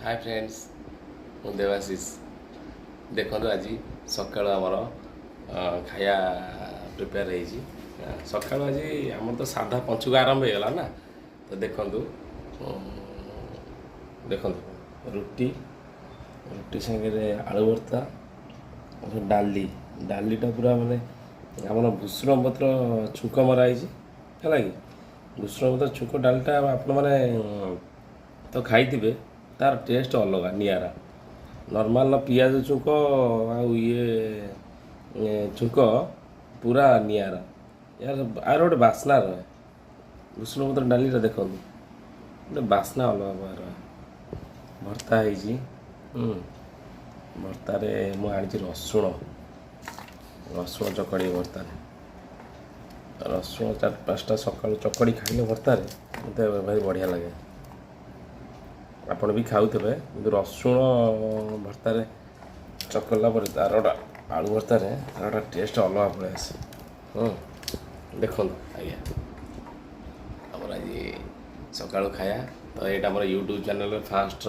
Hi friends ମୁଁ ଦେବାଶିଷ ଦେଖନ୍ତୁ ଆଜି ସକାଳୁ ଆମର ଖାଇବା ପ୍ରିପେୟାର ହେଇଛି। ସକାଳୁ ଆଜି ଆମର ତ ସାଧା ପଞ୍ଚୁକ ଆରମ୍ଭ ହେଇଗଲା ନା, ତ ଦେଖନ୍ତୁ ଦେଖନ୍ତୁ ରୁଟି ରୁଟି ସାଙ୍ଗରେ ଆଳୁ ଭର୍ତ୍ତା, ଡାଲିଟା ପୁରା ମାନେ ଆମର ଭୂଷଣ ପତ୍ର ଛୁଙ୍କ ମରା ହେଇଛି ହେଲା କି। ଭୂଷଣ ପତ୍ର ଛୁଙ୍କ ଡାଲିଟା ଆପଣମାନେ ତ ଖାଇଥିବେ, ତାର ଟେଷ୍ଟ ଅଲଗା ନିଆରା। ନର୍ମାଲ ପିଆଜ ଛୁଙ୍କ ଆଉ ଛୁଙ୍କ ପୁରା ନିଆରା। ଆର ଗୋଟେ ବାସ୍ନା ରହେ। ଭୂଷଣ ପତ୍ର ଡାଲିଟା ଦେଖନ୍ତୁ, ଗୋଟେ ବାସ୍ନା ଅଲଗା ପ୍ରକାର ରହେ। ଭର୍ତ୍ତା ହେଇଛି, ଭର୍ତ୍ତାରେ ମୁଁ ଆଣିଛି ରସୁଣ ଚକଡ଼ି ଭର୍ତ୍ତାରେ। ରସୁଣ 4-5ଟା ସକାଳୁ ଚକଡ଼ି ଖାଇଲେ ଭର୍ତ୍ତାରେ ମୋତେ ଭାରି ବଢ଼ିଆ ଲାଗେ। ଆପଣ ବି ଖାଉଥିବେ, କିନ୍ତୁ ରସୁଣ ଭର୍ତ୍ତାରେ ଚକଡ଼ିଲା ପରେ ତା'ର ଗୋଟେ ଆଳୁ ଭର୍ତ୍ତାରେ ତା'ର ଗୋଟେ ଟେଷ୍ଟ ଅଲଗା ପଳେଇ ଆସେ। ଦେଖନ୍ତୁ ଆଜ୍ଞା, ଆମର ଆଜି ସକାଳୁ ଖାଇବା ତ ଏଇଟା ଆମର ୟୁଟ୍ୟୁବ୍ ଚ୍ୟାନେଲ୍ରେ ଫାଷ୍ଟ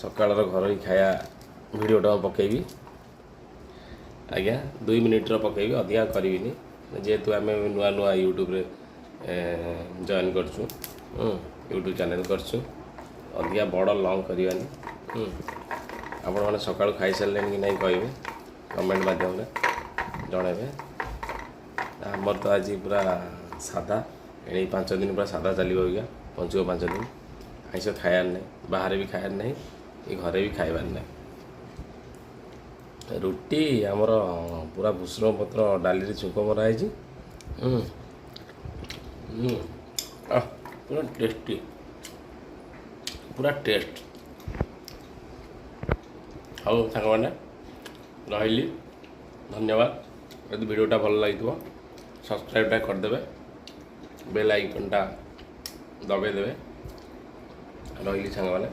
ସକାଳର ଘରୋଇ ଖାଇବା ଭିଡ଼ିଓଟା ପକାଇବି ଆଜ୍ଞା। 2 ମିନିଟ୍ର ପକାଇବି, ଅଧିକା କରିବିନି, ଯେହେତୁ ଆମେ ନୂଆ ୟୁଟ୍ୟୁବ୍ରେ ଜଏନ୍ କରିଛୁ, ୟୁଟ୍ୟୁବ୍ ଚ୍ୟାନେଲ୍ କରିଛୁ, ଅଧିକା ବଡ଼ ଲଙ୍ଗ୍ କରିବାନି। ଆପଣମାନେ ସକାଳୁ ଖାଇସାରିଲେଣି କି ନାହିଁ କହିବେ, କମେଣ୍ଟ ମାଧ୍ୟମରେ ଜଣାଇବେ। ଆମର ତ ଆଜି ପୁରା ସାଧା, ଏଇ 5 ଦିନ ପୁରା ସାଧା ଚାଲିବ। ଆଜ୍ଞା ପଞ୍ଚୁକ 5 ଦିନ ଆଇଁଷ ଖାଇବାର ନାହିଁ, ବାହାରେ ବି ଖାଇବାର ନାହିଁ, ଏ ଘରେ ବି ଖାଇବାର ନାହିଁ। ରୁଟି ଆମର ପୁରା ଭୂଷଣ ପତ୍ର ଡାଲିରେ ଛୁଙ୍କ ମରା ହେଇଛି। ପୁରା ଟେଷ୍ଟି, ପୁରା ଟେଷ୍ଟ। ହଉ ସାଙ୍ଗମାନେ, ରହିଲି, ଧନ୍ୟବାଦ। ଯଦି ଭିଡ଼ିଓଟା ଭଲ ଲାଗିଥିବ ସବସ୍କ୍ରାଇବ୍ଟା କରିଦେବେ, ବେଲ୍ ଆଇକନ୍ଟା ଦବାଇଦେବେ। ରହିଲି ସାଙ୍ଗମାନେ।